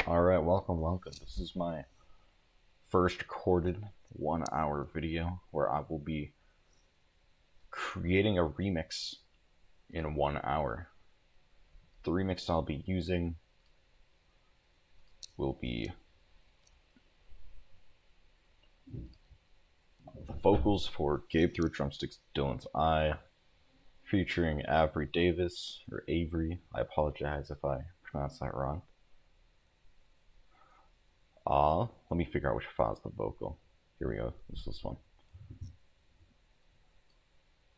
Alright, welcome. This is my first recorded 1 hour video where I will be creating a remix in 1 hour. The remix I'll be using will be the vocals for Gabe through Drumstick's Dylan's Eye, featuring Avery Davis, or Avery. I apologize if I pronounced that wrong. Let me figure out which file is the vocal. Here we go, this one.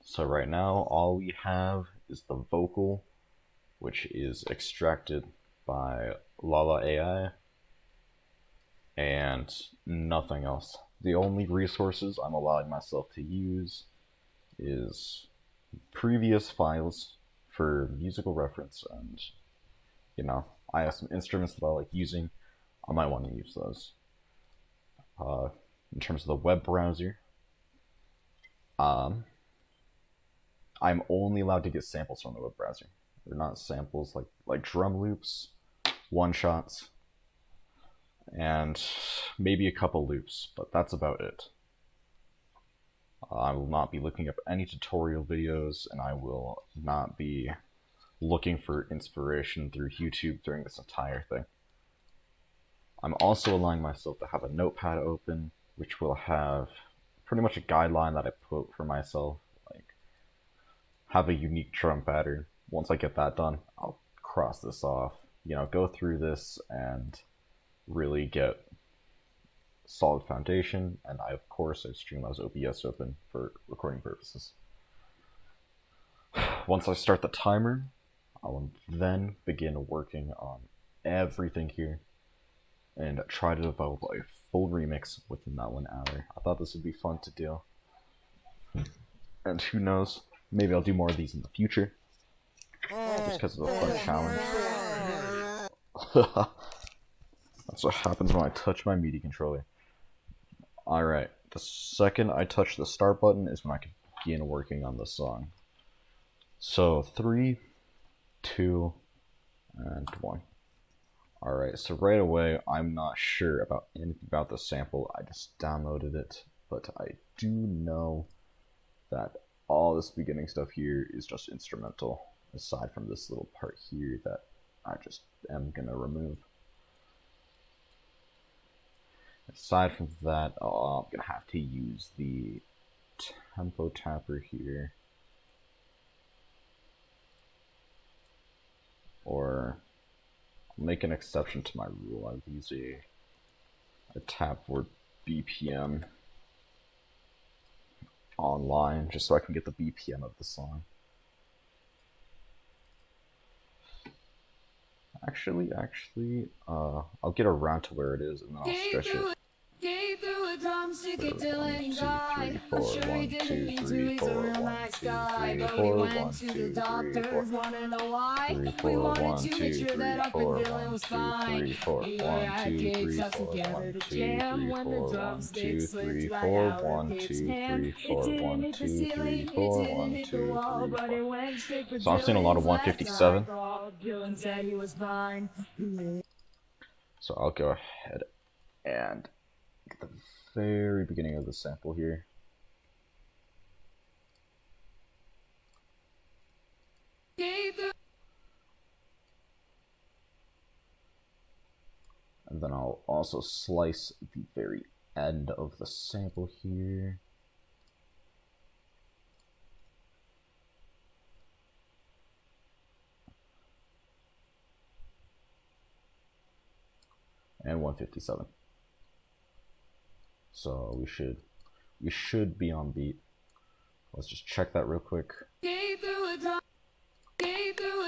So right now, all we have is the vocal, which is extracted by Lala AI, and nothing else. The only resources I'm allowing myself to use is previous files for musical reference, and I have some instruments that I like using. I might want to use those. In terms of the web browser, I'm only allowed to get samples from the web browser. They're not samples like drum loops, one-shots, and maybe a couple loops, but that's about it. I will not be looking up any tutorial videos, and I will not be looking for inspiration through YouTube during this entire thing. I'm also allowing myself to have a notepad open, which will have pretty much a guideline that I put for myself, like have a unique drum pattern. Once I get that done, I'll cross this off, go through this and really get solid foundation. And I, of course, have Streamlabs OBS open for recording purposes. Once I start the timer, I will then begin working on everything here and try to develop a full remix within that 1 hour. I thought this would be fun to do. And who knows, maybe I'll do more of these in the future. Just because it's a fun challenge. That's what happens when I touch my MIDI controller. Alright, the second I touch the start button is when I can begin working on the song. So 3, 2, and 1. Alright, so right away, I'm not sure about anything about the sample. I just downloaded it, but I do know that all this beginning stuff here is just instrumental, aside from this little part here that I just am gonna remove. Aside from that, I'm gonna have to use the tempo tapper here, or make an exception to my rule. I'll use a tab for BPM online, just so I can get the BPM of the song. Actually, I'll get around to where it is, and then I'll stretch it. Gabe threw a drumstick at Dylan's eye. I'm sure he didn't mean to, he's a real nice guy. But we went to the doctors, wanna know why? We wanted to make sure that up and Dylan was fine. We had Gabe stuck together to jam when the drumstick slipped right out of Gabe's hand. It didn't hit the ceiling, it didn't hit the wall, but it went straight for Dylan's. So I'm seeing a lot of 157. Dylan said he was fine. So I'll go ahead and at the very beginning of the sample here. And then I'll also slice the very end of the sample here. And 157. So we should be on beat. Let's just check that real quick. Gabe threw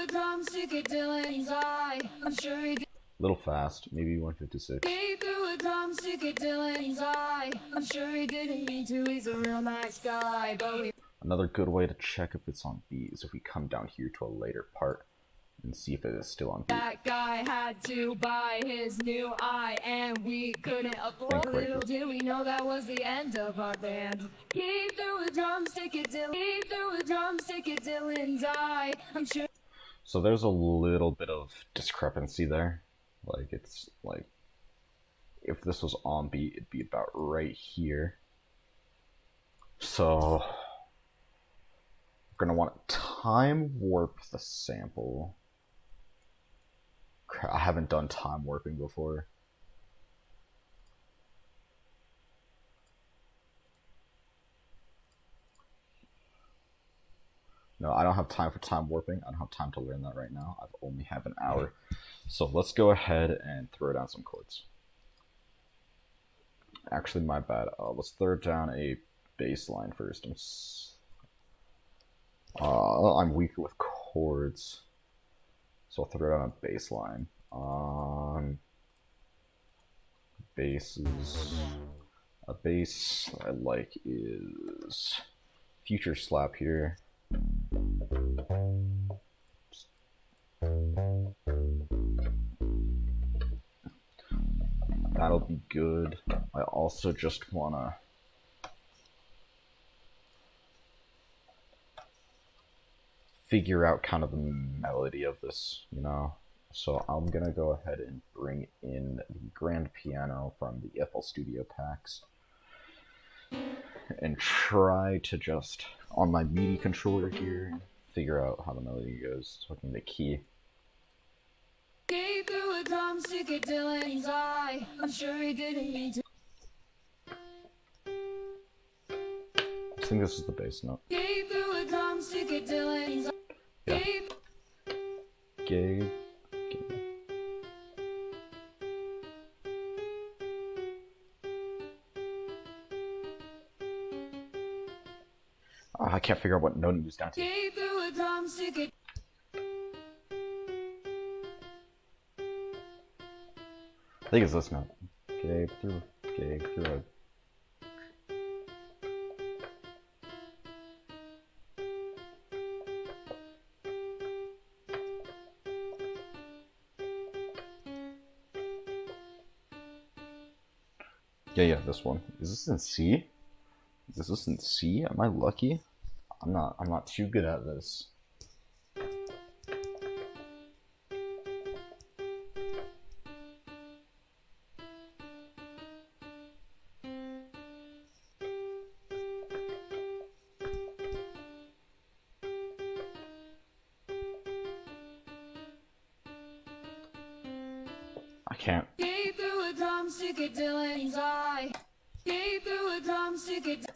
a drumstick at Dylan's eye. I'm sure he did. Little fast, maybe 156. Gabe threw a drumstick at Dylan's eye. I'm sure he didn't mean to, he's a real nice guy. But another good way to check if it's on beat is if we come down here to a later part and see if it is still on beat. That guy had to buy his new eye, and we couldn't afford it. Little did we know that was the end of our band. He threw a drumstick at Dylan's eye. I'm sure. So there's a little bit of discrepancy there. Like, it's like, if this was on beat, it'd be about right here. So, we're gonna want to time warp the sample. I haven't done time warping before. No, I don't have time for time warping. I don't have time to learn that right now. I only have an hour. So let's go ahead and throw down some chords. Actually, my bad. Let's throw down a bass line first. I'm weaker with chords, so I'll throw down a bass line. Basses. A bass I like is Future Slap here. That'll be good. I also just wanna figure out kind of the melody of this, you know? So I'm gonna go ahead and bring in the grand piano from the FL Studio packs and try to just, on my MIDI controller here, figure out how the melody goes. So looking the key. Gabe threw a drumstick at Dylan's eye. I'm sure he didn't mean to. I think this is the bass note. Gabe threw a drumstick at Dylan's eye. Yeah. Gabe. I can't figure out what note it moves down to. Gabe threw a drumstick at. I think it's this note. Gabe through a. Yeah, this one. Is this in C? Is this in C? Am I lucky? I'm not too good at this. I can't. Gabe threw a drumstick at Dylan's eye. Gabe threw a drumstick at.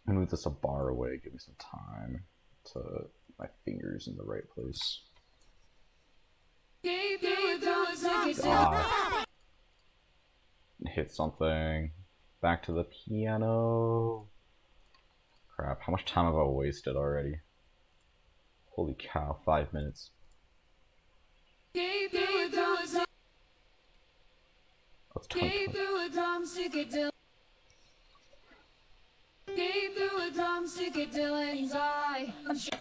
Move this a bar away. Give me some time to my fingers in the right place. Gabe threw a drumstick at. Hit something. Back to the piano. Crap, how much time have I wasted already? Holy cow, 5 minutes. Gabe threw a drumstick. That's Gabe 20. threw a drumstick at Dylan. Gabe threw a drumstick at Dylan's eye. I'm sure.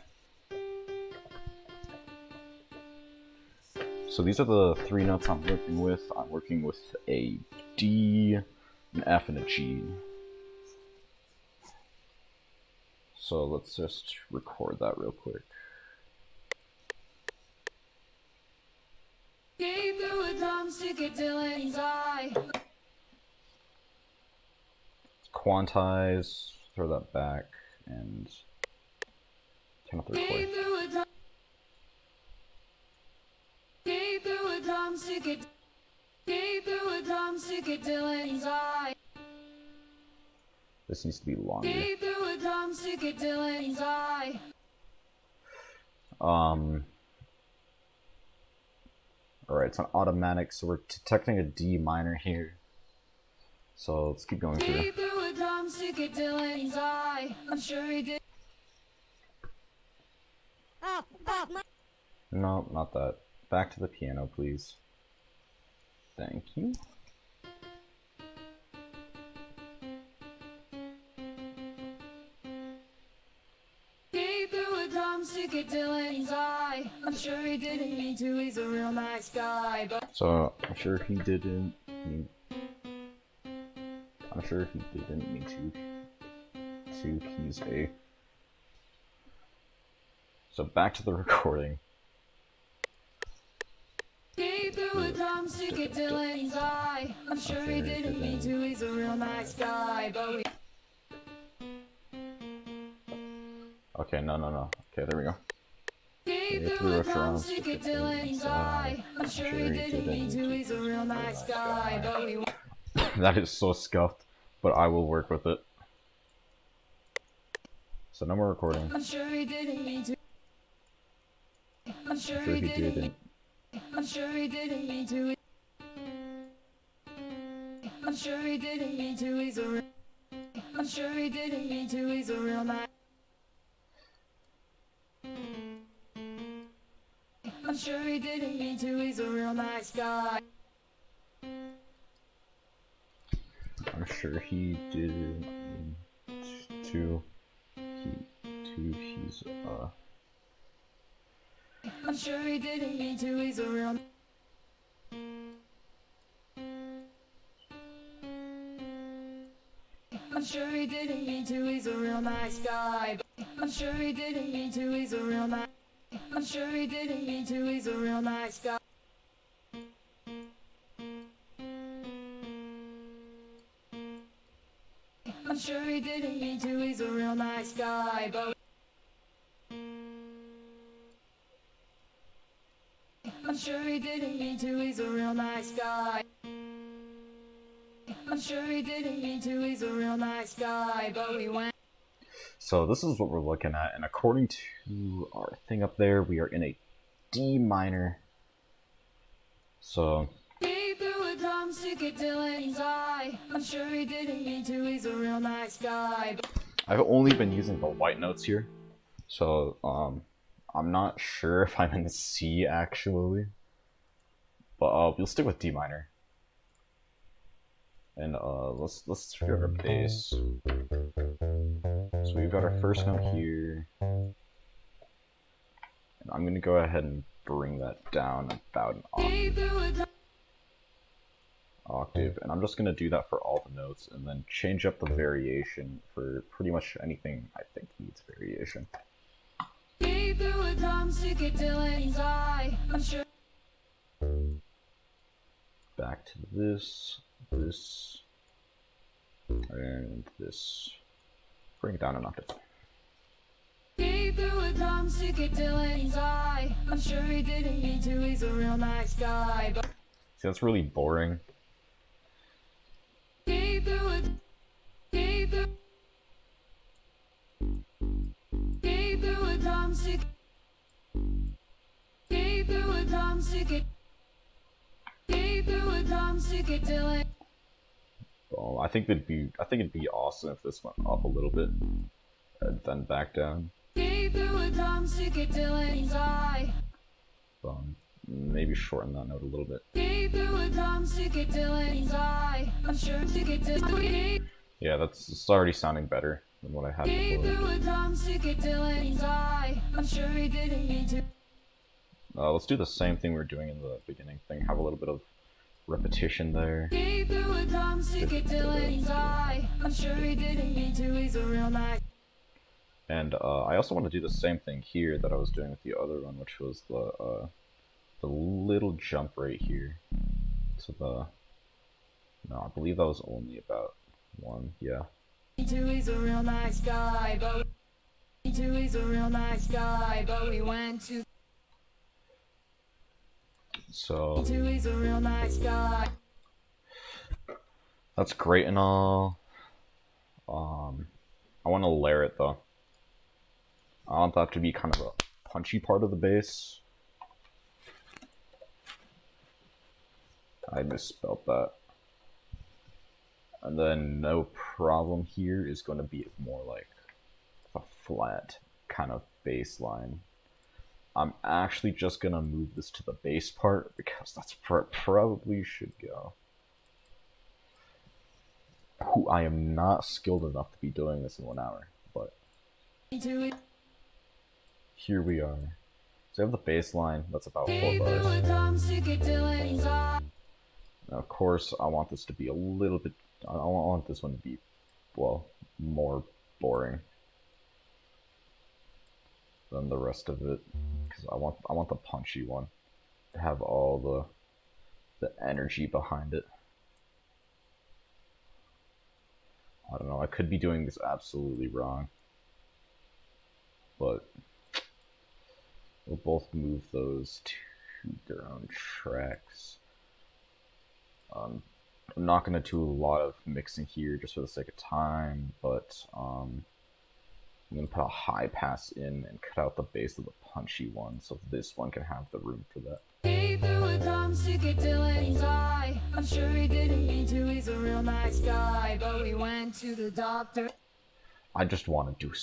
So these are the three notes I'm working with. I'm working with a D, an F, and a G. So let's just record that real quick. Gabe threw a drumstick at Dylan's eye. Quantize, throw that back, and turn up the Gabe record. threw a drum. Gabe threw a drumstick at. Gabe threw a drumstick at Dylan's eye. This needs to be longer. Gabe threw a drumstick at Dylan's eye. Alright, it's an automatic, so we're detecting a D minor here. So let's keep going through. Gabe threw a drumstick at Dylan's eye. I'm sure he did. No, not that. Back to the piano, please. Thank you. Gabe threw a drumstick at Dylan's eye. I'm sure he didn't mean to. He's a real nice guy, but. So I'm sure he didn't mean. I'm sure he didn't mean to. He's a. So back to the recording. Gabe threw a drumstick at Dylan's eye. I'm sure he didn't mean to, he's a real nice guy, but we... Okay, no. Okay, there we go. Gabe threw a drumstick at Dylan's eye. I'm sure he didn't mean to, he's a real nice guy, but we... That is so scuffed, but I will work with it. So no more recording. I'm sure he didn't mean to. I'm sure he didn't. I'm sure he didn't mean to. I'm sure he didn't mean to. He's a real... I'm sure he didn't mean to. He's a real nice... I'm sure he didn't mean to. He's a real nice guy. I'm sure he didn't mean to. He's I'm sure he didn't mean to. He's a real... I'm sure he didn't mean to. He's a real nice guy. I'm sure he didn't mean to. He's a real nice... I'm sure he didn't mean to. He's a real nice guy. I'm sure he didn't mean to. He's a real nice guy, but... I'm sure he didn't mean to. He's a real nice guy. I'm sure he didn't mean to. He's a real nice guy, but we went... So this is what we're looking at, and according to our thing up there, we are in a D minor. So... Gabe threw a drumstick at Dylan's eye. I'm sure he didn't mean to. He's a real nice guy. I've only been using the white notes here, so I'm not sure if I'm in C actually, but we'll stick with D minor. And let's figure our bass. So we've got our first note here, and I'm gonna go ahead and bring that down about an octave, and I'm just gonna do that for all the notes, and then change up the variation for pretty much anything I think needs variation. Gabe threw a drumstick at Dylan's eye. I'm sure... Back to this, and this. Bring it down an octave. Gabe threw a drumstick at Dylan's eye. I'm sure he didn't mean to. He's a real nice guy, but... See, that's really boring. Gabe threw a... Gabe threw... Gabe threw a drumstick... Gabe threw a drumstick at... Gabe threw a drumstick at Dylan... Well, I think it'd be awesome if this went up a little bit and then back down. Gabe threw a drumstick at Dylan's eye. Maybe shorten that note a little bit. Gabe threw a drumstick at Dylan's eye. I'm sure Yeah, it's already sounding better than what I had Gabe before. threw a drumstick at Dylan's eye. I'm sure he didn't mean to. Let's do the same thing we were doing in the beginning thing. Have a little bit of repetition there. Gabe threw a drumstick at Dylan's eye. I'm sure he didn't mean to. He's a real nice... And I also want to do the same thing here that I was doing with the other one, which was the little jump right here. So no, I believe that was only about one, yeah. He's a real nice guy, but... He's a real nice guy, but we went to... So... He's a real nice guy. That's great and all. I want to layer it though. I want that to be kind of a punchy part of the bass. I misspelled that. And then no problem here is going to be more like a flat kind of bass line. I'm actually just going to move this to the bass part because that's where it probably should go. Ooh, I am not skilled enough to be doing this in 1 hour, but here we are. So I have the bass line, that's about 4 bars. Now, of course, I want this to be a little bit, I want this one to be, well, more boring than the rest of it, because I want the punchy one to have all the energy behind it. I don't know, I could be doing this absolutely wrong. But we'll both move those to their own tracks. I'm not going to do a lot of mixing here just for the sake of time, but I'm going to put a high pass in and cut out the base of the punchy one, so this one can have the room for that. He threw a drumstick at Dylan's eye. I'm sure he didn't mean to, he's a real nice guy, but we went to the doctor. I just want to do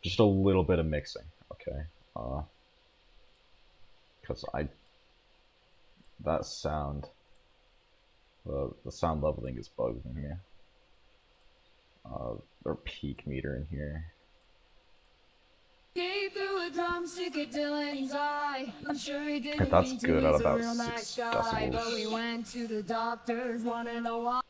just a little bit of mixing, okay? Because that sound, the sound leveling is bugging me. Or peak meter in here. Gabe threw a drumstick at Dylan's eye. I'm sure he didn't That's mean to, good at he's a about real 6 nice guy, but we decibels. went to the doctors, wanna know why.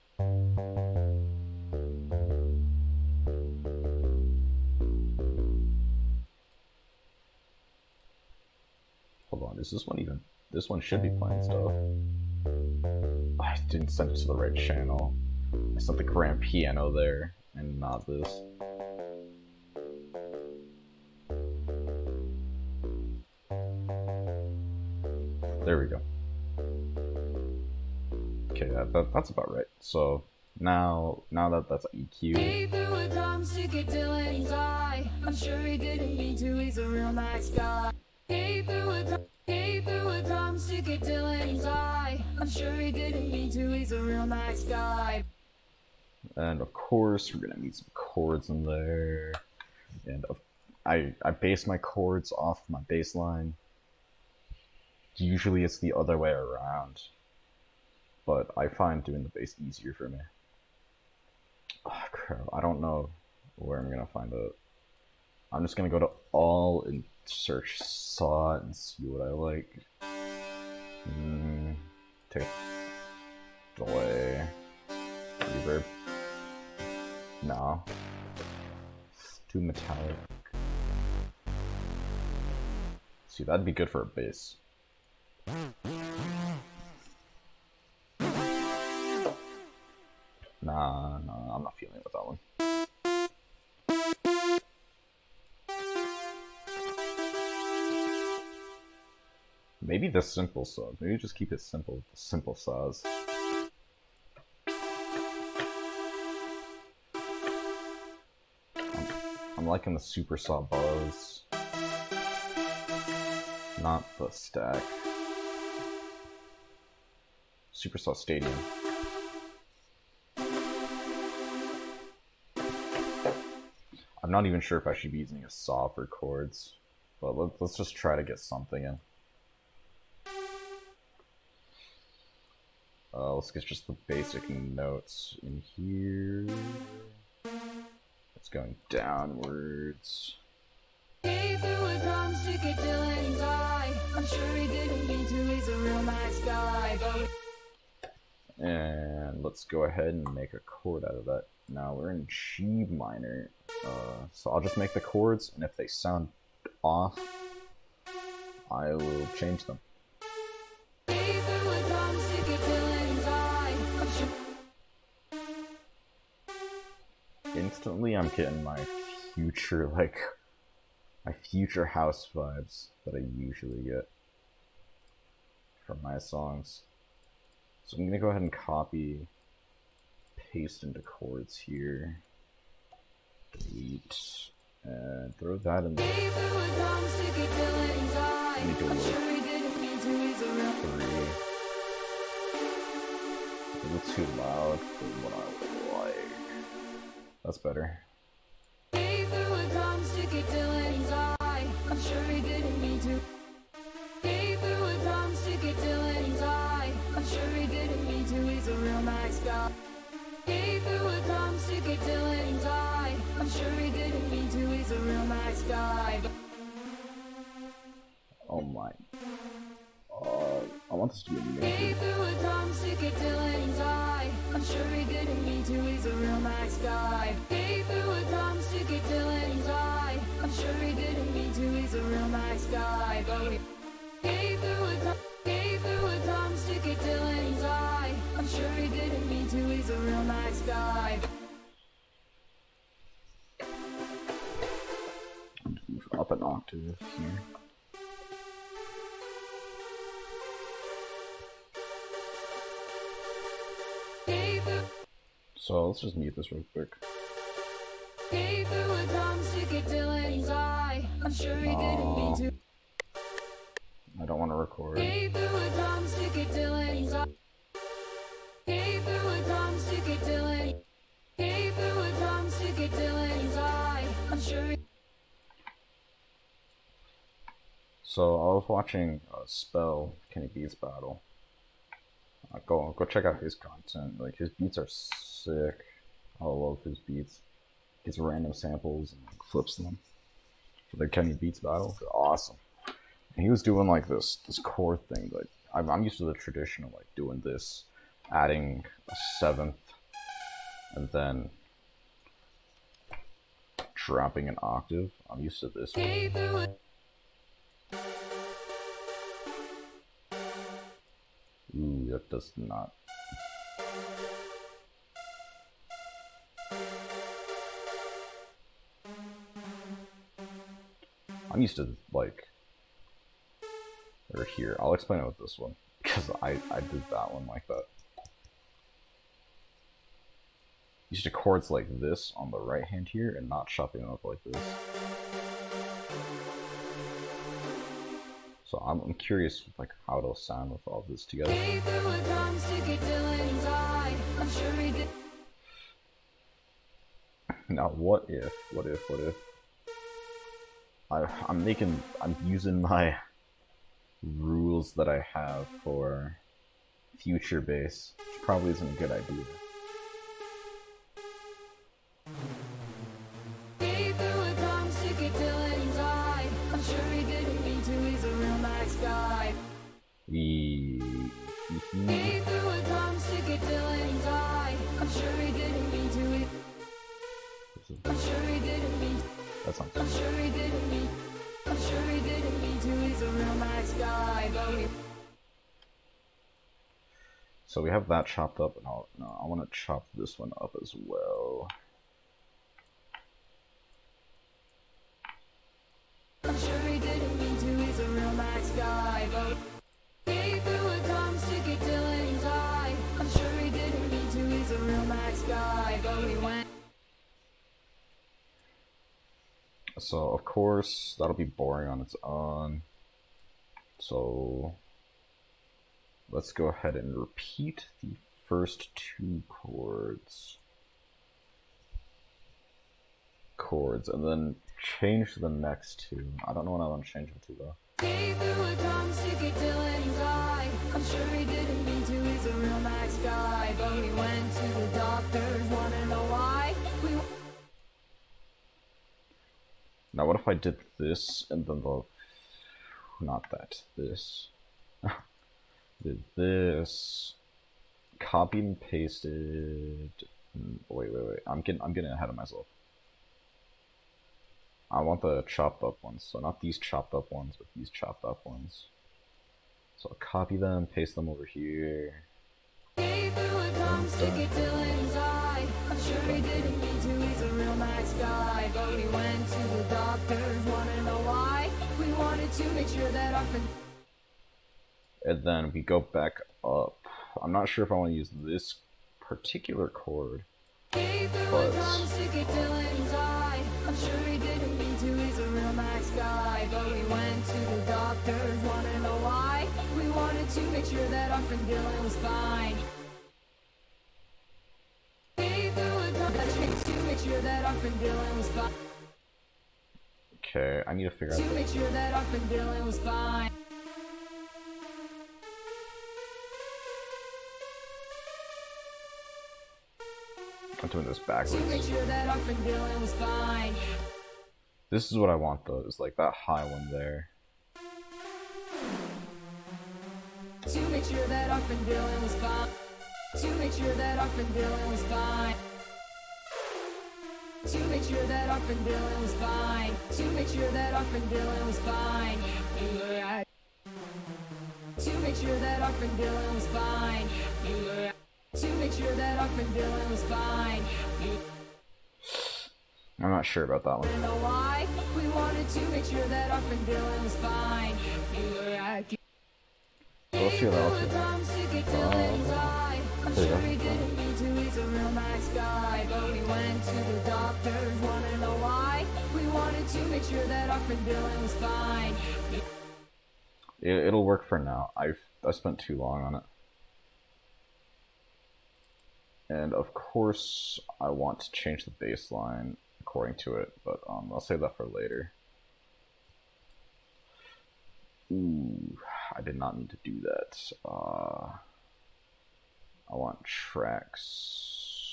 Hold on, is this one even? This one should be playing stuff. I didn't send it to the right channel. I sent the grand piano there, and not this. There we go. Okay, that's about right. So now that that's EQ. He threw a drumstick at Dylan's eye. I'm sure he didn't mean to, he's a real nice guy. He threw a drumstick at Dylan's eye. I'm sure he didn't mean to, he's a real nice guy. And of course, we're gonna need some chords in there. And I base my chords off my bass line. Usually it's the other way around, but I find doing the bass easier for me. Oh, crap, I don't know where I'm gonna find it. I'm just gonna go to all and search saw and see what I like. Take delay, reverb. No, too metallic. See, that'd be good for a bass. Nah, I'm not feeling it with that one. Maybe the simple saws. Maybe just keep it simple. The simple saws. I'm liking the super saw buzz. Not the stack. Super saw stadium. I'm not even sure if I should be using a saw for chords, but let's just try to get something in. Let's get just the basic notes in here. It's going downwards. He threw a drumstick at Dylan's eye. I'm sure he didn't mean to, he's a real nice guy, but... And let's go ahead and make a chord out of that. Now we're in G minor, so I'll just make the chords, and if they sound off, I will change them. He threw a drumstick at Dylan's eye. I'm sure... Instantly, I'm getting my future, my future house vibes that I usually get from my songs. So I'm gonna go ahead and copy, paste into chords here, delete, and throw that in there. He threw a drumstick at Dylan's eye. Let me do a I'm little sure he didn't mean to, he's a real... 3. A little too loud for what I would like. That's better. He threw a drumstick at Dylan's eye. I'm sure he didn't mean to. He threw a drumstick at Dylan's eye. I'm sure he didn't mean to, he's a real nice guy. He threw a drumstick at Dylan's eye. I'm sure he didn't mean to, he's a real nice guy. Oh my. I want this to be He amazing. threw a drumstick at Dylan's eye. I'm sure he didn't mean to, he's a real nice guy. He threw a drumstick at Dylan's eye. I'm sure he didn't mean to, he's a real nice guy. But he threw a drumstick at Dylan's up an octave here. So let's just mute this real quick. Gabe threw a drumstick at Dylan's eye. I'm sure he didn't mean to. I don't want to record. Gabe threw a drumstick at Dylan's eye. Gabe threw a drumstick at Dylan. Gabe threw a drumstick at Dylan's eye. I'm sure. So I was watching Spell Kenny Beats battle. Go check out his content. Like, his beats are sick. I love his beats. Gets random samples and like, flips them for the Kenny Beats battle. They're awesome. And he was doing like this chord thing. Like, I'm used to the tradition of like doing this, adding a seventh, and then dropping an octave. I'm used to this one. Ooh, that does not. I'm used to, like, or here. I'll explain it with this one, because I did that one like that. Used to chords like this on the right hand here, and not chopping them up like this. So I'm curious, like, how it'll sound with all this together. Now, what if? I'm using my rules that I have for future bass, which probably isn't a good idea. He threw a drumstick at Dylan's eye. I'm sure he didn't mean to it. I'm sure he didn't mean. That's not. I'm sure he didn't mean. I'm sure he didn't mean to. He's a real nice guy, but we. So we have that chopped up, and I want to chop this one up as well. I'm sure he didn't mean to. He's a real nice guy, but. He threw a drumstick at Dylan's eye. I'm sure he didn't mean to. He's a real nice guy, but we went. So of course that'll be boring on its own. So let's go ahead and repeat the first two chords, and then change the next two. I don't know what I want to change them to though. He threw a drumstick at Dylan's eye. I'm sure he didn't mean to. He's a real nice guy, but we went to the doctors. Wanna know why? Now what if I did this and then this. Did this, copied and pasted. Wait. I'm getting ahead of myself. I want the chopped up ones, so not these chopped up ones, but these chopped up ones. So I'll copy them, paste them over here. He threw a drumstick at Dylan's eye. I'm sure he didn't mean to. He's a real nice guy, but we went to the doctors. Wanna know why? We wanted to make sure that our. And then we go back up. I'm not sure if I want to use this particular chord. He threw a drumstick at Dylan's eye. I'm sure he didn't mean to. He's a real nice guy, but we went to the doctors. Wanna know why? We wanted to make sure that our friend Dylan was fine. He threw a drumstick to make sure that our friend Dylan was fine. Okay, I need to figure out. To make sure that our friend Dylan was fine. I'm doing this backwards. To make sure that our friend Dylan was fine. This is what I want though, is like that high one there. To make sure that our friend Dylan was fine. To make sure that our friend Dylan was fine. To make sure that our friend Dylan was fine. To make sure that our friend Dylan was fine. To make sure that our friend Dylan was fine. To make sure that our friend Dylan was fine. I'm not sure about that one. You know why? We wanted to make sure that our friend Dylan was fine. Let's hear that. Let's hear that. I'm sure he didn't mean to, he's a real nice guy. But we went to the doctors, wanna know why? We wanted to make sure that our friend Dylan was fine. It'll work for now. I spent too long on it. And of course, I want to change the bass line according to it, but I'll save that for later. Ooh, I did not need to do that. I want tracks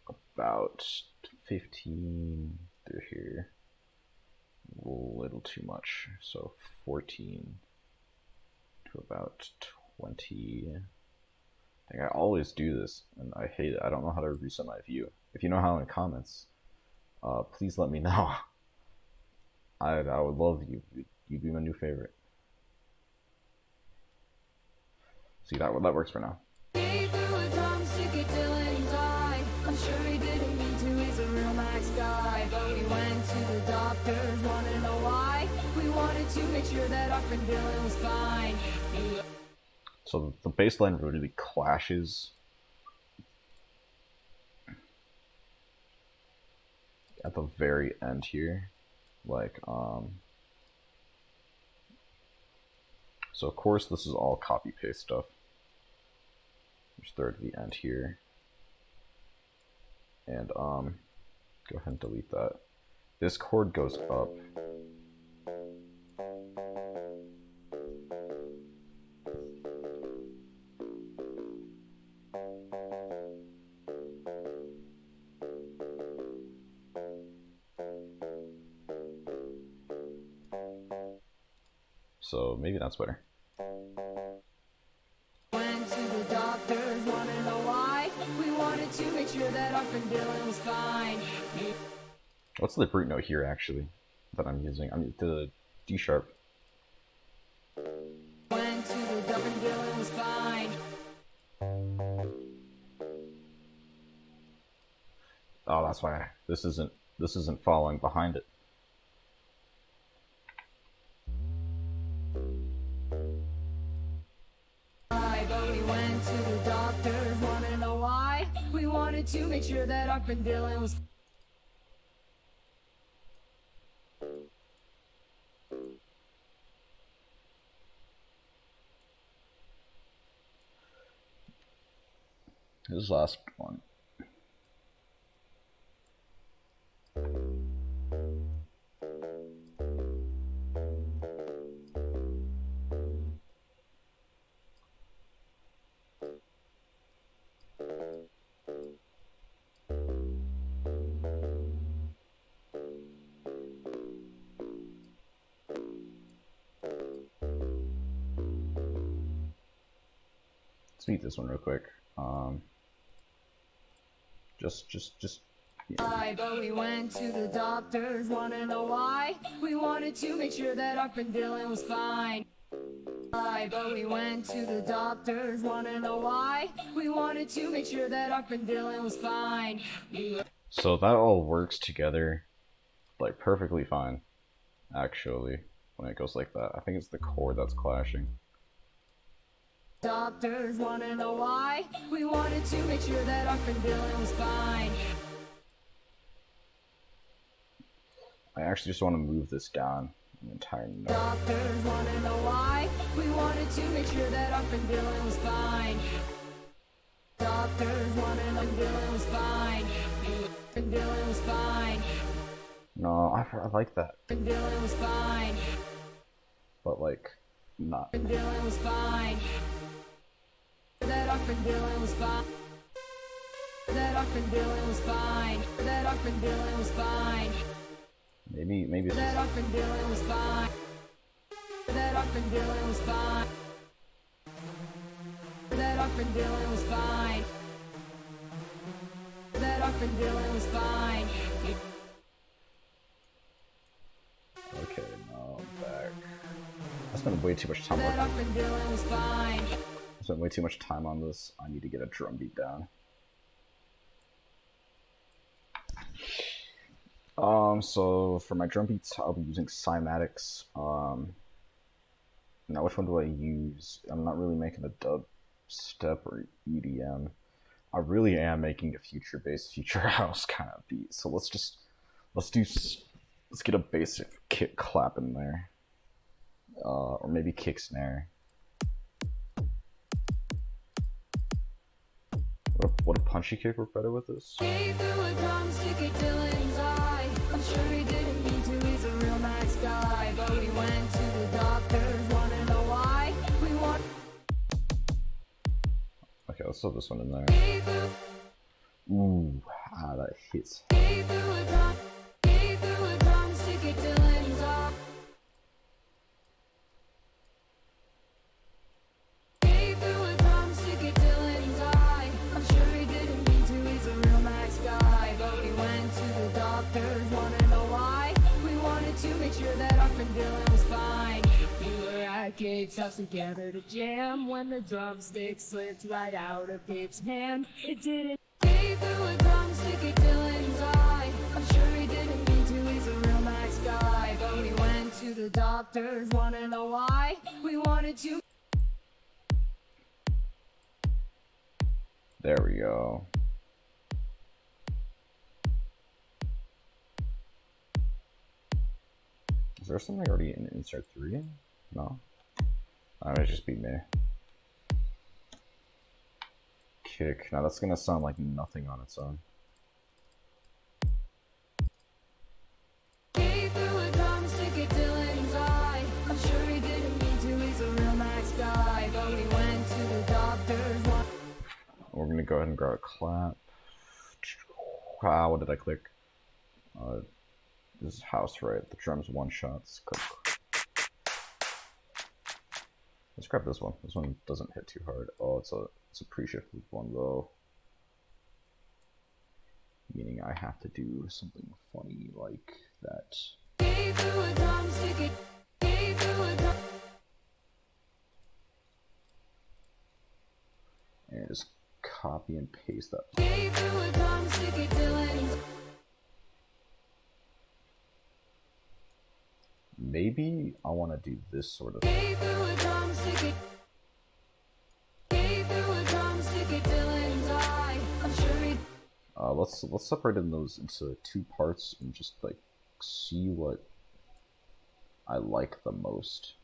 about 15 through here. A little too much, so 14 to about 20. I think I always do this, and I hate it. I don't know how to reset my view. If you know how in the comments, please let me know. I would love you. You'd be my new favorite. See, that works for now. He threw a drumstick at Dylan's eye. I'm sure he didn't mean to, he's a real nice guy. But we went to the doctors, wanna know why? We wanted to make sure that our friend Dylan was fine. So the bass line really clashes at the very end here. Like, so of course this is all copy paste stuff. Just throw it to the end here. And go ahead and delete that. This chord goes up. So maybe that's better. Went to the doctors, wanna know why? We wanted to make sure that our friend Dylan was fine. What's the root note here actually that I'm using? I'm the D sharp. Went to the doctor and Dylan was fine. Oh, that's why this isn't following behind it. But we went to the doctors, wanna know why? We wanted to make sure that our friend Dylan was This last one. Let's meet this one real quick. Just. Yeah. But we went to the doctors, wanna know why? We wanted to make sure that our friend Dylan was fine. But we went to the doctors, wanna know why? We wanted to make sure that our friend Dylan was fine. So that all works together, like perfectly fine, actually, when it goes like that. I think it's the chord that's clashing. Doctors wanna know why? We wanted to make sure that our friend Dylan was fine. I actually just want to move this down an entire note. Doctors wanna know why? We wanted to make sure that our friend Dylan was fine. Doctors wanna know Dylan was fine. And Dylan was fine. No, I like that, And Dylan was fine. but like, not. And Dylan was fine. That our friend Dylan was fine. That our friend Dylan was fine. That our friend Dylan was fine. Maybe it's That our friend Dylan was fine. That our friend Dylan was fine. That our friend Dylan was fine. That our friend Dylan was fine. okay. No, I'm back. I spent way too much time That our working. friend Dylan was fine. I spent way too much time on this. I need to get a drum beat down. So for my drum beats, I'll be using cymatics. Now which one do I use? I'm not really making a dub step or EDM. I really am making a future bass, future house kind of beat. So let's get a basic kick clap in there, or maybe kick snare. Would a punchy kick work better with this? Gabe threw a drumstick at Dylan's eye. I'm sure he didn't mean to, he's a real nice guy. But we went to the doctors, wanna know why. We want. Okay, let's throw this one in there. Gabe threw. Ooh, that hits. Gabe threw a drumstick at Dylan's eye. Gabe threw a drumstick at Dylan's eye. I'm sure he didn't mean to, he's a real nice guy. But we went to the doctors, wanna know why. We wanted to make sure that our friend Dylan was fine. We were at Gabe's house together to jam when the drumstick slipped right out of Gabe's hand. It didn't. Gabe threw a drumstick at Dylan's eye. I'm sure he didn't mean to, he's a real nice guy. But we went to the doctors, wanna know why. We wanted to. There we go. Is there something already in insert 3? No? That might just be me. Kick. Now that's gonna sound like nothing on its own. Gabe threw a drumstick at Dylan's eye. I'm sure he didn't mean to, he's a real nice guy. But we went to the doctors. We're gonna go ahead and grab a clap. Wow, what did I click? This is house, right? The drums one shots. Let's grab this one. This one doesn't hit too hard. Oh, it's a pre-shifted one though. Meaning I have to do something funny like that. Gabe threw a drumstick at. Gabe threw a drum. And just copy and paste that. Gabe threw a drumstick at Dylan's. Maybe I want to do this sort of. Gabe threw a drumstick at. Gabe threw a drumstick at Dylan's eye. I'm sure he. Let's separate those into 2 parts and just like see what I like the most.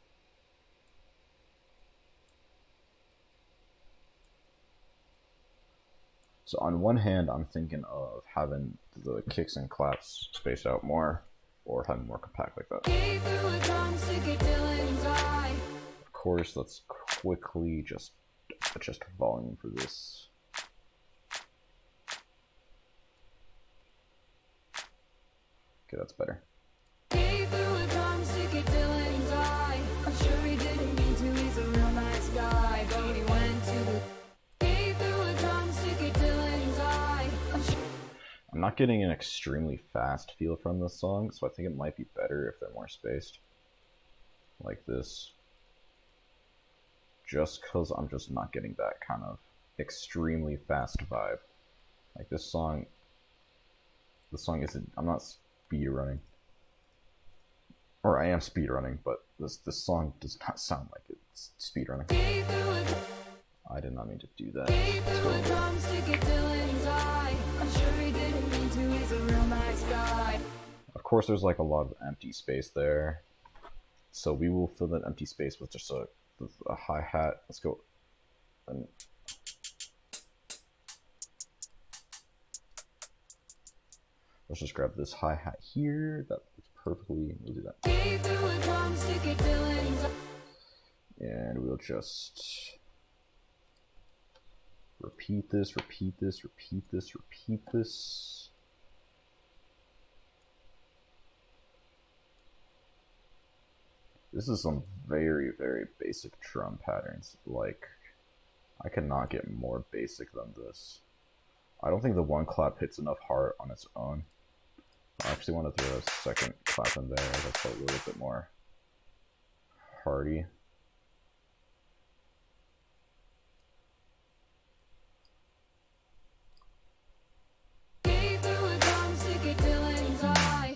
So on one hand, I'm thinking of having the kicks and claps spaced out more, or having more compact like that. Gabe threw a drumstick at Dylan's eye. Of course, let's quickly just adjust volume for this. Okay, that's better. Gabe threw a drumstick at Dylan's eye. I'm sure he didn't mean to, he's a real nice guy. But we went to the. Gabe threw a drumstick at Dylan's eye. I'm not getting an extremely fast feel from this song, so I think it might be better if they're more spaced. Like this. Just because I'm just not getting that kind of extremely fast vibe. Like this song isn't, I'm not speed running. Or I am speed running, but this song does not sound like it's speed running. I did not mean to do that. Of course, there's like a lot of empty space there, so we will fill that empty space with just a hi-hat. Let's go. And let's just grab this hi-hat here. That works perfectly. We'll do that. And we'll just repeat this, repeat this, repeat this, repeat this. This is some very, very basic drum patterns. Like, I cannot get more basic than this. I don't think the one clap hits enough hard on its own. I actually want to throw a second clap in there that's a little bit more hearty. Gabe threw a drumstick at Dylan's eye.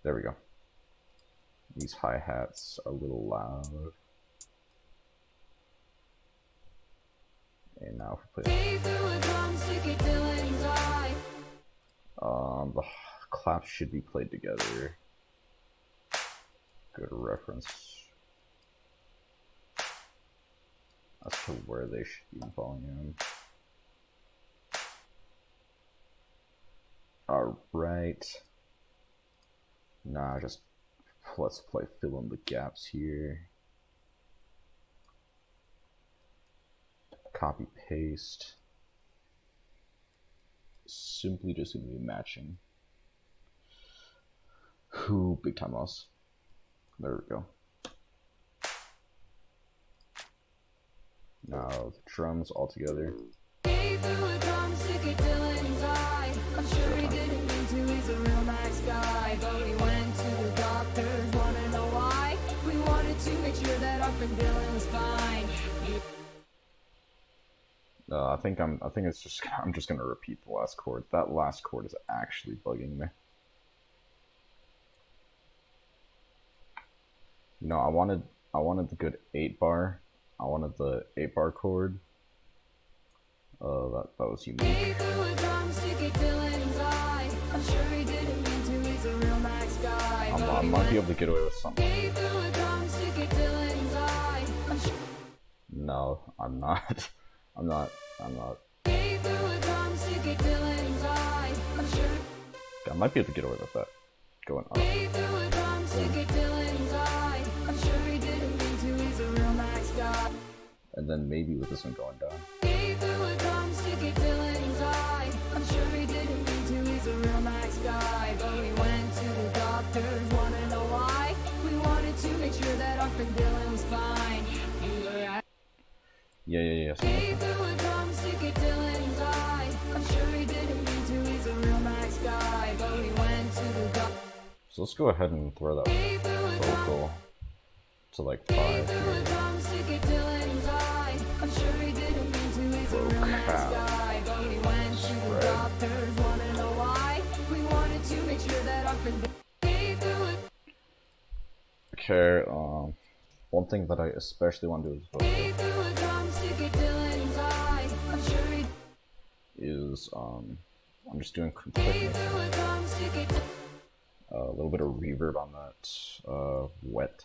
There we go. These hi-hats are a little loud. And now if we play the claps should be played together. Good reference as to where they should be in volume. Alright. Now just let's fill in the gaps here. Copy paste. Simply just gonna be matching. Who big time loss. There we go. Now the drums all together. I'm sure he didn't mean to, he's a real nice guy. But we went to the doctors, wanna know why. We wanted to make sure that our friend Dylan was fine. I think I'm just gonna repeat the last chord. That last chord is actually bugging me. You know, I wanted the good 8-bar. I wanted the 8-bar chord. That was unique. I might be able to get away with something. No, I'm not. I'm not. I might be able to get away with that. Going up. And then maybe with this one going down. I'm sure he didn't mean to, he's a real nice guy. But we went to the doctors, wanna know why. We wanted to make sure that our friend Dylan was fine. Yeah. So let's go ahead and throw that vocal to like 5 here. Okay, one thing that I especially want to do is vocal. I'm just doing complete mix. A little bit of reverb on that, wet.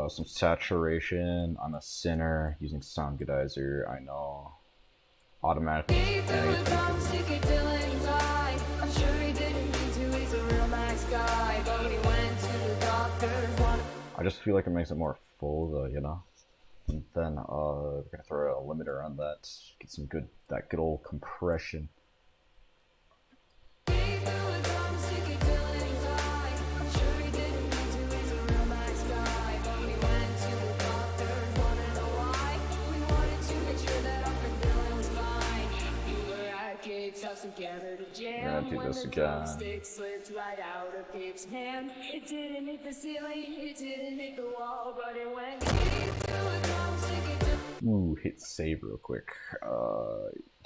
Some saturation on a sinner using Sound Goodizer. I know. Automatically. I just feel like it makes it more full, though, you know. And then we're gonna throw a limiter on that, get some good old compression. We're gonna do this again. Right out of Gabe's hand. It didn't hit the ceiling, it didn't hit the wall, but it went. Ooh, hit save real quick.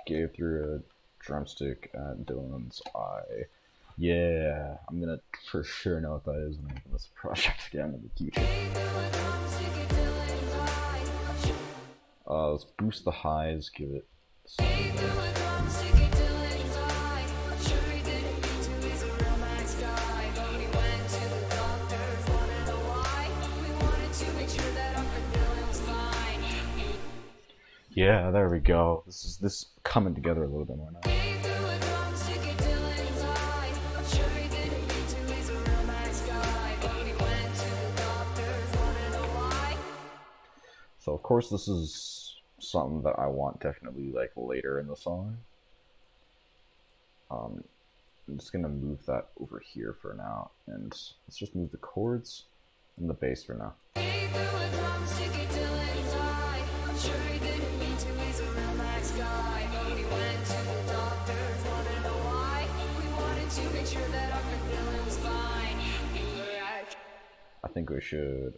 Gabe threw a drumstick at Dylan's eye. Yeah, I'm gonna for sure know what that is when I open this project again in the future. Let's boost the highs, give it some. Yeah, there we go. This coming together a little bit more now. So of course this is something that I want definitely like later in the song. I'm just gonna move that over here for now, and let's just move the chords and the bass for now. I think we should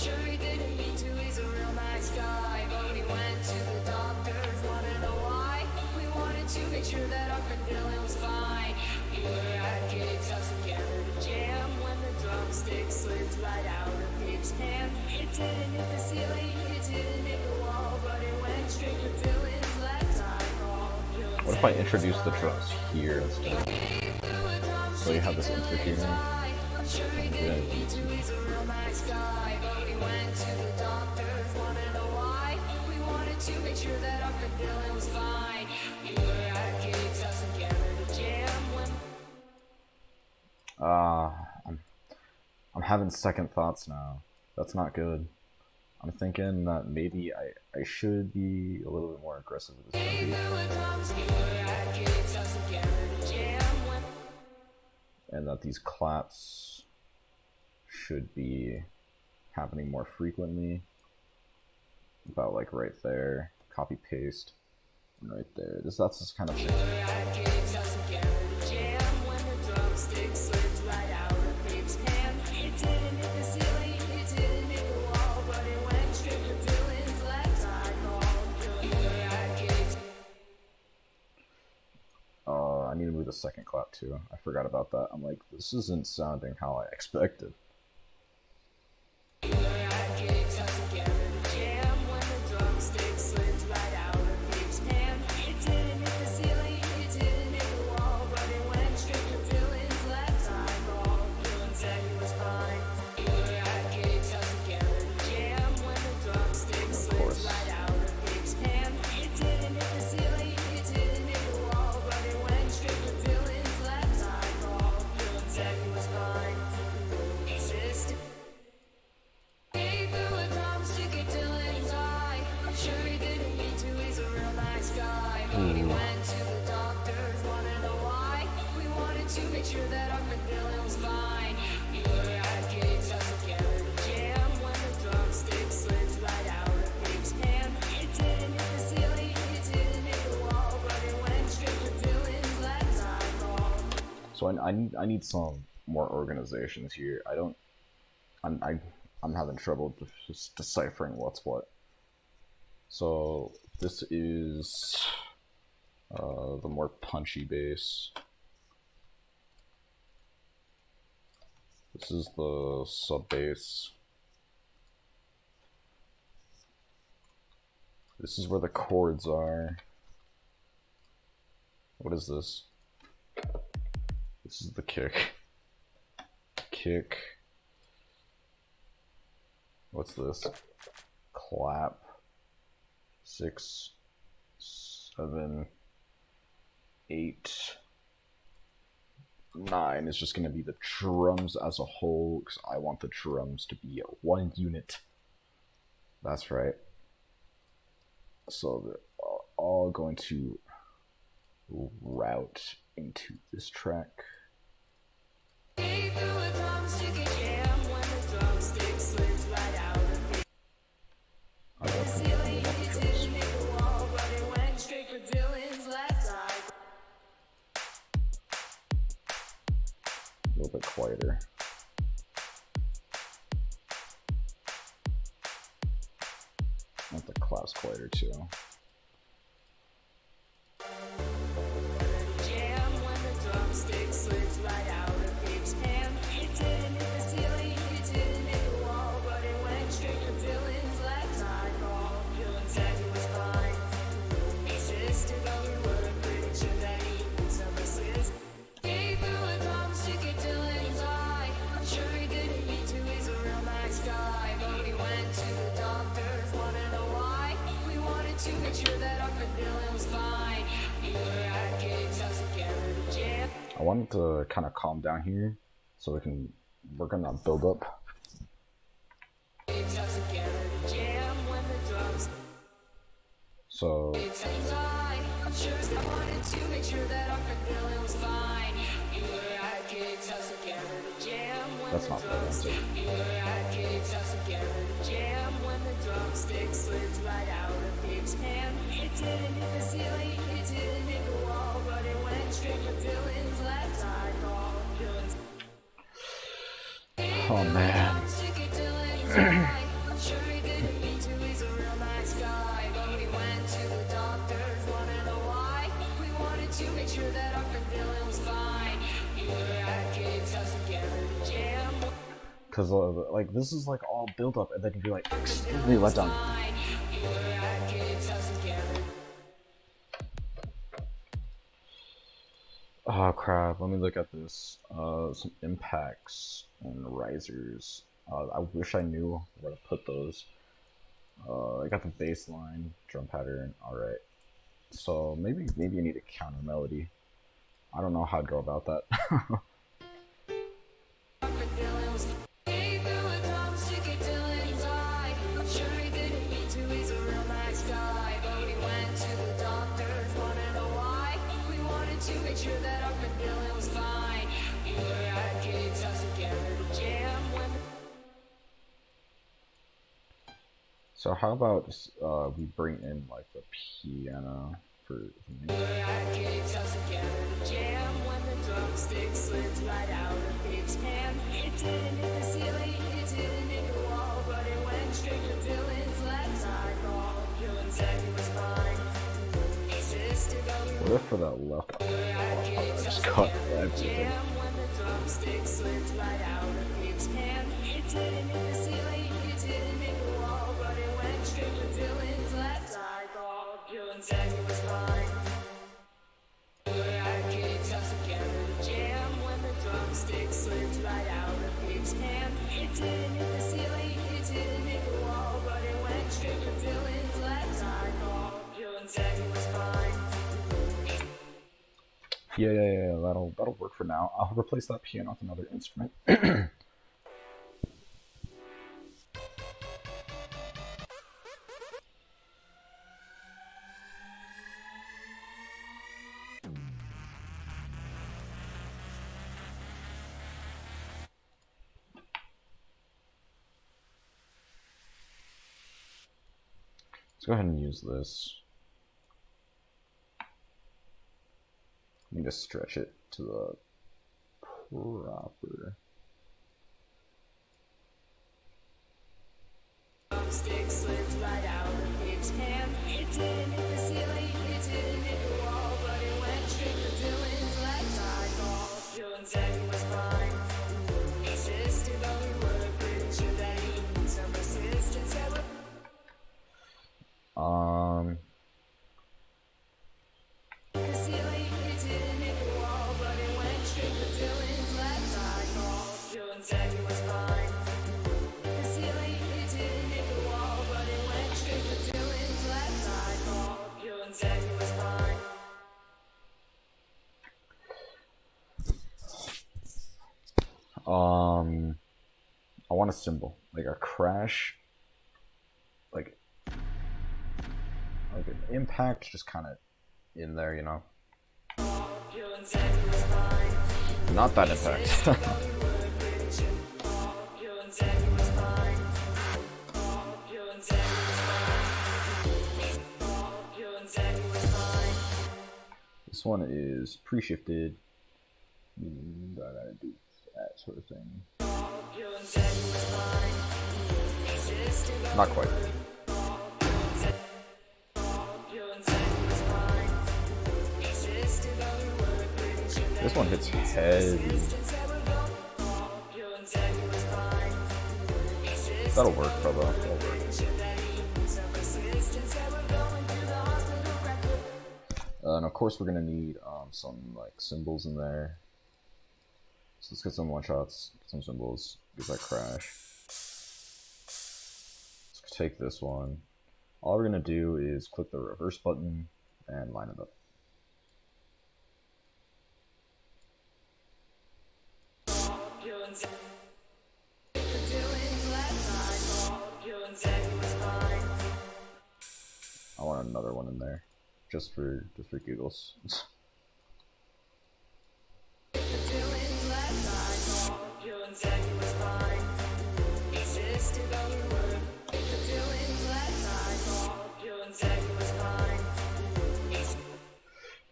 sure he didn't mean to, he's a real nice guy. But we went to the doctors, wanna know why. We wanted to make sure that our friend Dylan was fine. We were at Gabe's house together to jam when the drumstick slipped right out of Gabe's hand. It didn't hit the ceiling, it didn't hit the wall, but it went straight for Dylan's left eyeball. What if I introduce the drums here instead? So you have this insert here. I'm sure he didn't mean to, he's a real nice guy. But we went to the doctors, wanna know why. We wanted to make sure that our friend Dylan was fine. We were at Gabe's house together to jam when... I'm having second thoughts now. That's not good. I'm thinking that maybe I should be a little bit more aggressive with this beat. And that these claps should be happening more frequently. About like right there. Copy paste. And right there. That's just kind of thing. I need to move the second clap too. I forgot about that. I'm like, this isn't sounding how I expected. So I need some more organizations here. I'm having trouble just deciphering what's what. So this is the more punchy bass. This is the sub bass. This is where the chords are. What is this? This is the kick. Kick. What's this? Clap. 6, 7, 8, 9 is just gonna be the drums as a whole, because I want the drums to be one unit. That's right. So they're all going to route into this track. A little bit quieter. I want the claps quieter too. I want it to kind of calm down here so we can work on that build up. So that's not bad, is it? Oh man. Cause like this is like all build up, and then you'd be like extremely let down. Oh crap! Let me look at this. Some impacts and risers. I wish I knew where to put those. I got the bass line, drum pattern. All right. So maybe you need a counter melody. I don't know how to go about that. So how about we bring in like the piano for me? Drumstick slipped right out of Gabe's hand. It didn't hit the ceiling, it didn't hit the wall, but it went straight to Dylan's left eye ball. Dylan said he was fine. What if for that left eye, I just cut everything? When the drumstick slipped right out of Gabe's hand. It didn't hit the ceiling, it didn't hit the wall, but it went straight to Dylan's left eye ball. Dylan said he was fine. Drumstick slipped right out of Gabe's hand. It didn't hit the ceiling, it didn't hit the wall, but it went straight to Dylan's left eye ball. Dylan said he was fine. Yeah, that'll work for now. I'll replace that piano with another instrument. Let's go ahead and use this. I need to stretch it to the proper. Drumstick slipped right out of Gabe's hand. It didn't hit the ceiling, it didn't hit the wall, but it went straight to Dylan's left eye ball. Dylan said he was fine. Insisted on the word, pretty sure that he needed some assistance. The ceiling, it didn't hit the wall, but it went straight to Dylan's left eye ball. Dylan said he was fine. The ceiling, it didn't hit the wall, but it went straight to Dylan's left eye ball. Dylan said he was fine. I want a cymbal, like a crash, like an impact, just kind of in there, you know. Not that impact. This one is pre-shifted. I gotta do that sort of thing. Not quite. This one hits heavy. That'll work, brother. That'll work. And of course, we're gonna need some like cymbals in there. So let's get some one shots, get some cymbals, get that crash. Let's take this one. All we're gonna do is click the reverse button and line it up. I want another one in there, just for giggles.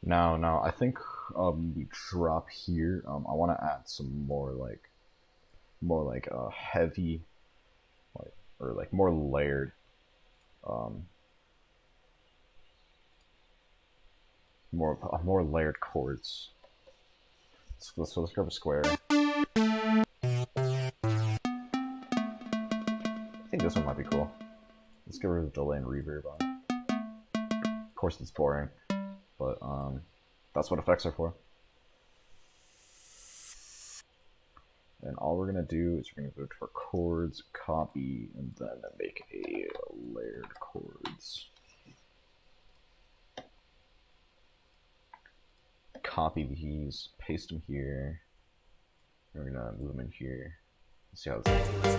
Now, I think we drop here. I want to add some more like heavy, like more layered, more layered chords. So let's grab a square. this one might be cool. Let's get rid of the delay and reverb on it. Of course it's boring, but that's what effects are for. And all we're gonna do is we're gonna go to our chords, copy, and then make a layered chords. Copy these, paste them here. We're gonna move them in here. Let's see how this goes.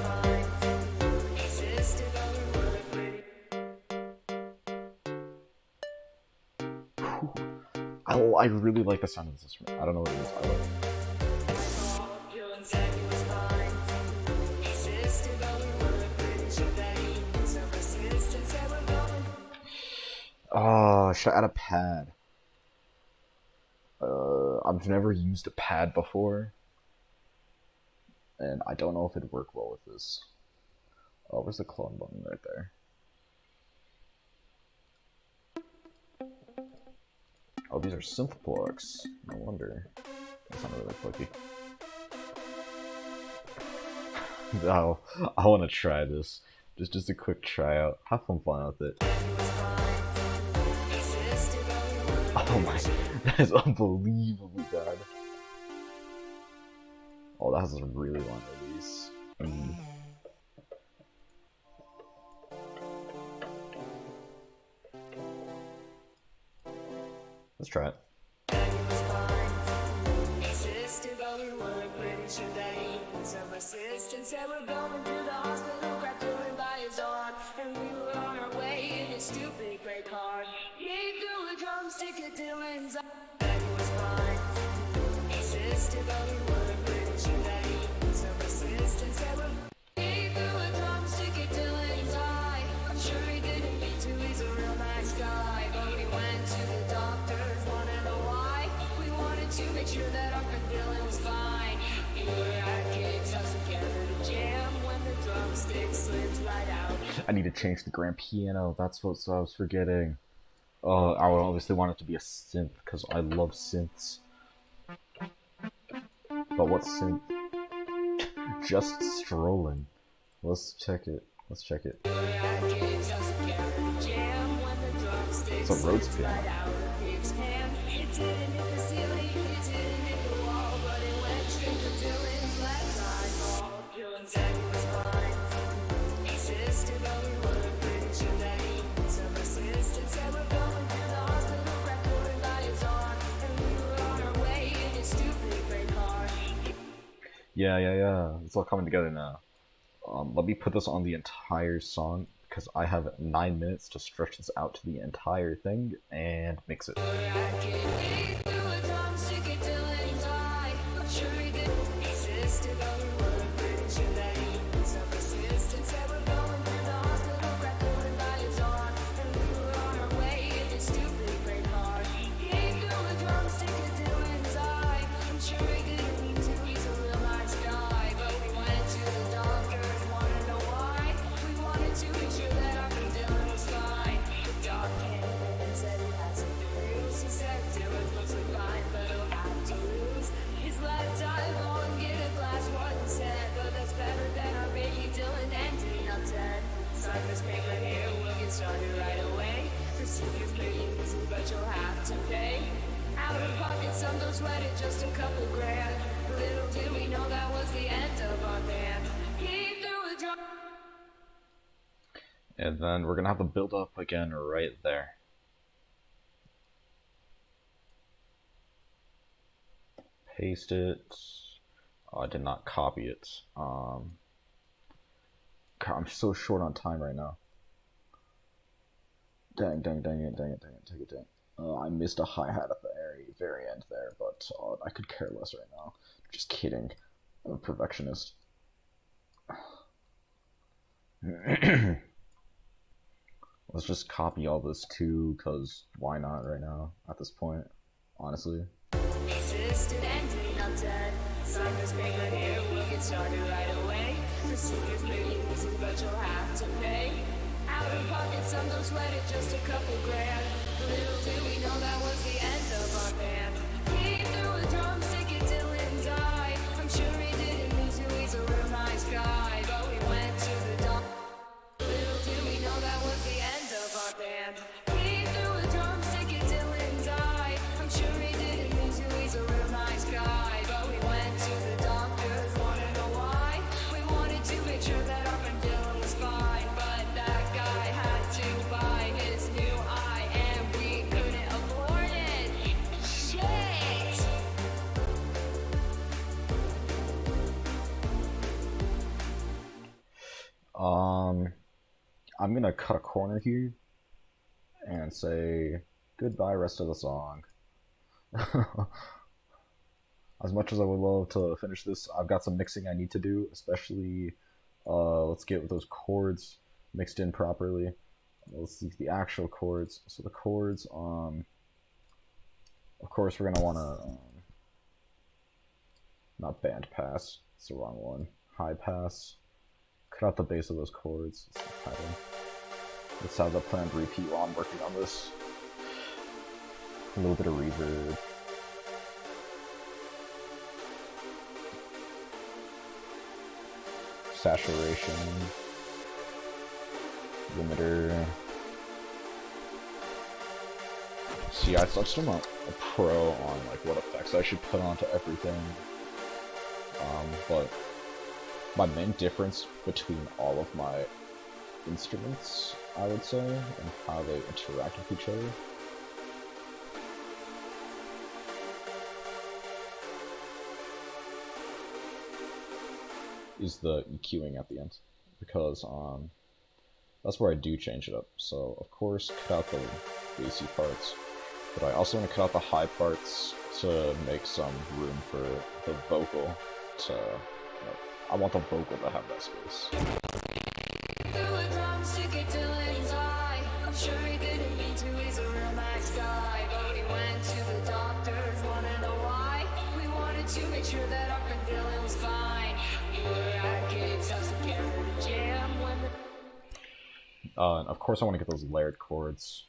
I really like the sound of this instrument. I don't know what it is. I like it. Oh, should I add a pad? I've never used a pad before, and I don't know if it'd work well with this. Oh, where's the clone button? Right there. Oh, these are synth plugs. No wonder. That's not really plucky. No, I want to try this. Just a quick tryout. Have fun playing with it. Oh my, that is unbelievably bad. Oh, that has a really long release. Let's try it. I need to change the grand piano. That's what I was forgetting. I would obviously want it to be a synth because I love synths. But what synth? Just strolling. Let's check it. Let's check it. It's a Rhodes piano. Yeah. It's all coming together now. Let me put this on the entire song because I have 9 minutes to stretch this out to the entire thing and mix it. And then we're gonna have the build up again right there. Paste it. Oh, I did not copy it. God, I'm so short on time right now. Dang it. I missed a hi-hat at the very end there, but I could care less right now. Just kidding. I'm a perfectionist. Let's just copy all this too, because why not right now, at this point, honestly. jam. He threw a drumstick at Dylan's eye. I'm sure he didn't mean to, he's a real nice guy. But we went to the doctors, wanna know why. We wanted to make sure that our friend Dylan was fine. But that guy had to buy his new eye, and we couldn't afford it. Shit! I'm gonna cut a corner here and say goodbye rest of the song. As much as I would love to finish this, I've got some mixing I need to do, especially let's get those chords mixed in properly. Let's see the actual chords. So the chords, of course we're gonna wanna not band pass, it's the wrong one. High pass. Cut out the base of those chords. Let's have the planned repeat while I'm working on this. A little bit of reverb. Saturation. Limiter. See, I'm still not a pro on like what effects I should put onto everything. But my main difference between all of my instruments, I would say, and how they interact with each other, is the EQing at the end, because that's where I do change it up. So of course cut out the bassy parts, but I also want to cut out the high parts to make some room for the vocal to, I want the vocal to have that space. Threw a drumstick at Dylan's eye. I'm sure he didn't mean to, he's a real nice guy. But we went to the doctors, wanna know why. We wanted to make sure that our friend Dylan was fine. We were at Gabe's house together to jam when the... And of course I want to get those layered chords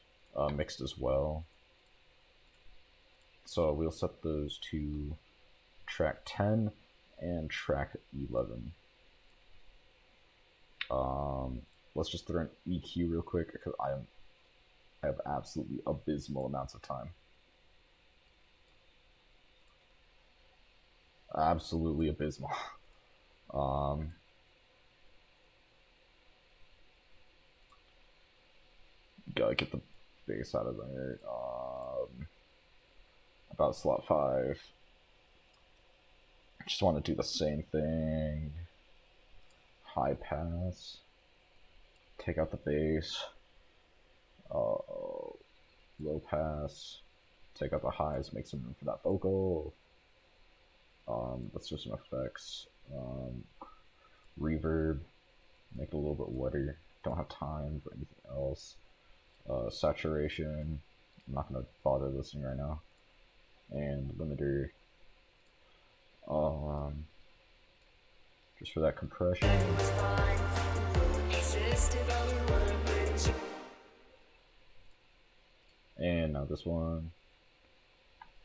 mixed as well. So we'll set those to track 10 and track 11. Let's just throw an EQ real quick because I have absolutely abysmal amounts of time. Absolutely abysmal. Gotta get the bass out of there. About slot 5. Just want to do the same thing. High pass. Take out the bass. Low pass. Take out the highs. Make some room for that vocal. Let's do some effects. Reverb. Make it a little bit wetter. Don't have time for anything else. Saturation. I'm not gonna bother listening right now. And limiter. Just for that compression. And now this one.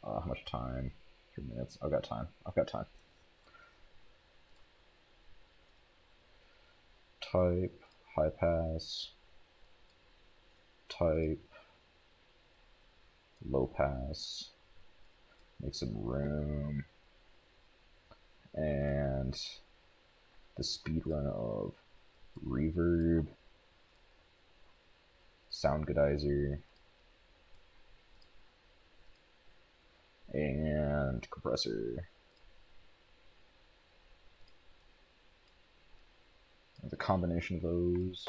How much time? 3 minutes. I've got time. Type, high pass, type, low pass, make some room, and the speed run of reverb, sound goodizer, and compressor. And the combination of those.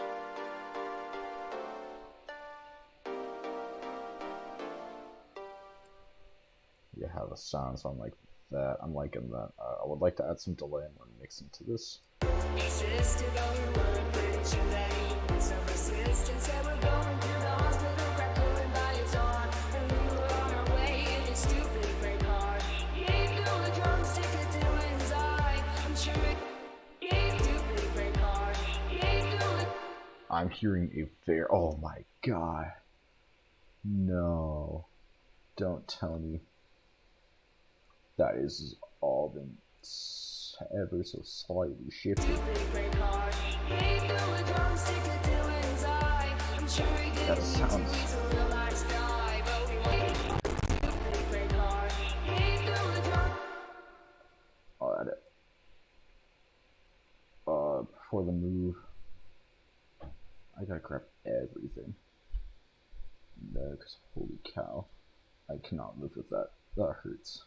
You have a sound like that. I'm liking that. I would like to add some delay when mixing to this. I'm hearing a very, oh my god. No. Don't tell me. That is all been ever so slightly shifted. That sounds. Before the move, I gotta grab everything. Because holy cow, I cannot live with that. That hurts.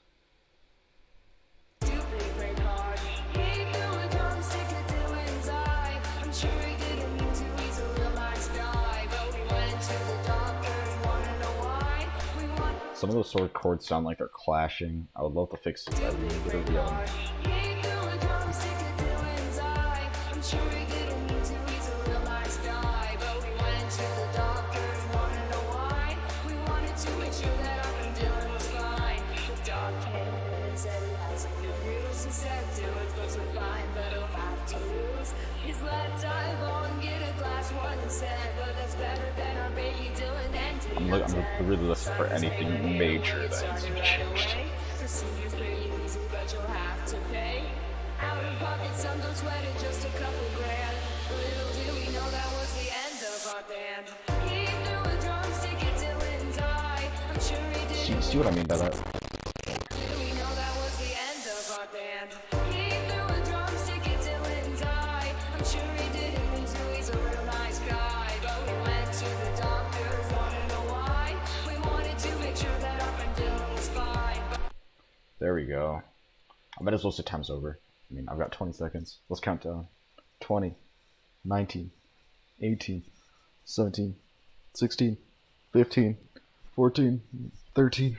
Some of those sword chords sound like they're clashing. I would love to fix it. I really get a real. I'm really listening for anything major that needs to be changed. See what I mean by that? There we go. I might as well say time's over. I mean, I've got 20 seconds. Let's count down. 20, 19, 18, 17, 16, 15, 14, 13,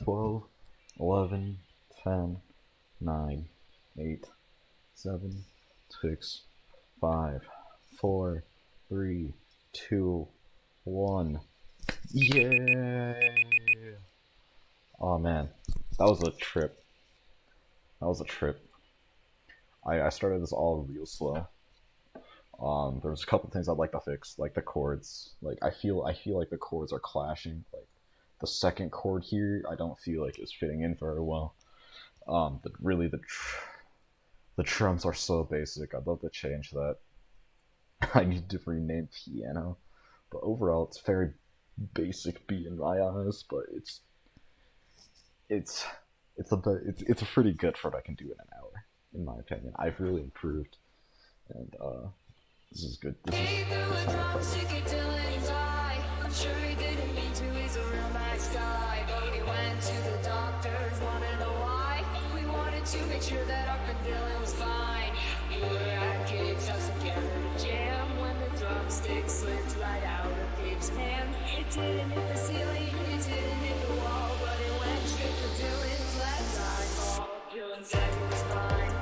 12, 11, 10, 9, 8, 7, 6, 5, 4, 3, 2, 1. Yay! Oh man, that was a trip. I started this all real slow. There was a couple things I'd like to fix, like the chords. Like I feel like the chords are clashing. Like the second chord here, I don't feel like it's fitting in very well. But really the drums are so basic. I'd love to change that. I need to rename piano, but overall it's very basic beat in my eyes. But it's a pretty good for what I can do in an hour, in my opinion. I've really improved, and this is good. This is I'm sure he didn't mean to, he's a real nice guy. But we went to the doctors, wanna know why. We wanted to make sure that our friend Dylan was fine. We were at Gabe's house together to jam when the drumstick slipped right out of Gabe's hand. It didn't hit the ceiling, it didn't hit the wall, but it went straight to Dylan's left eyeball. Dylan said he was fine.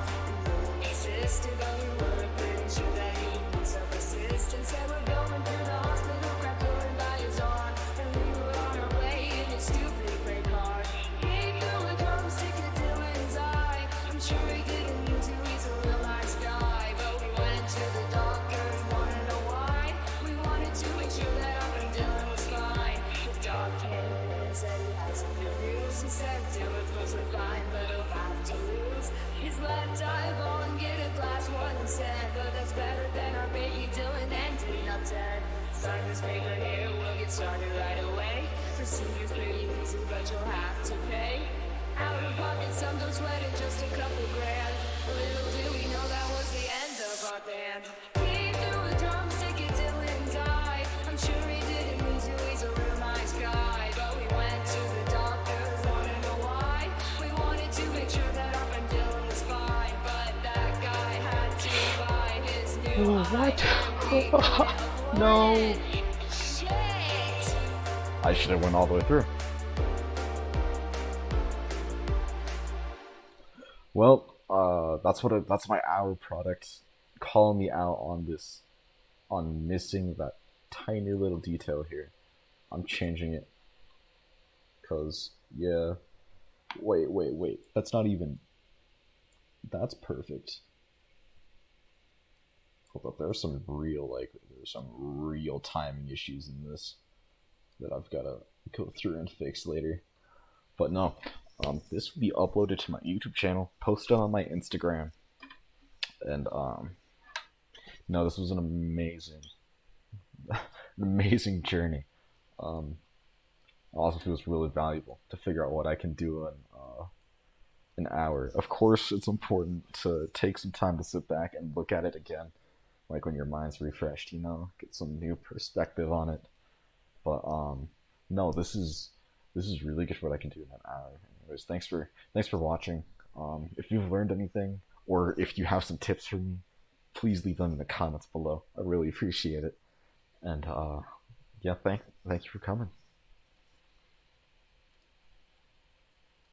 We insisted, but we weren't pretty sure that he needed some assistance. Said we're going to the hospital, grabbed Dylan by his arm, and we were on our way in his stupid gray car. He threw a drumstick at Dylan's eye. I'm sure he didn't mean to, he's a real nice guy. But we went to the doctors, wanna know why. We wanted to make sure that our friend Dylan was fine. The doc came in and said he had some good news. He said Dylan was fine, but he'll have to lose his left eyeball and get a glass one instead. But that's better than our baby Dylan ending up dead. Sign this paper here, we'll get started right away. Procedure's pretty easy, but you'll have to pay. Out of pocket, some don't sweat it, just a couple grand. Little do we know that was the end of our band. He threw a drumstick at Dylan's eye. I'm sure he didn't mean to, he's a real nice guy. But we went to the doctors, wanna know why. We wanted to make sure that our friend Dylan was fine. But that guy had to buy his new what? No. I should have went all the way through. Well, that's my hour product. Calling me out on missing that tiny little detail here. I'm changing it. Cause yeah. Wait. That's not even. That's perfect. Hold up, there's some real timing issues in this that I've gotta go through and fix later. But no, this will be uploaded to my YouTube channel, posted on my Instagram, and no, this was an amazing. amazing journey. It also feels really valuable to figure out what I can do in an hour. Of course, it's important to take some time to sit back and look at it again, like when your mind's refreshed, get some new perspective on it. But no, this is really good for what I can do in an hour. Anyways, thanks for watching. If you've learned anything, or if you have some tips for me, please leave them in the comments below. I really appreciate it. And yeah, thank you for coming.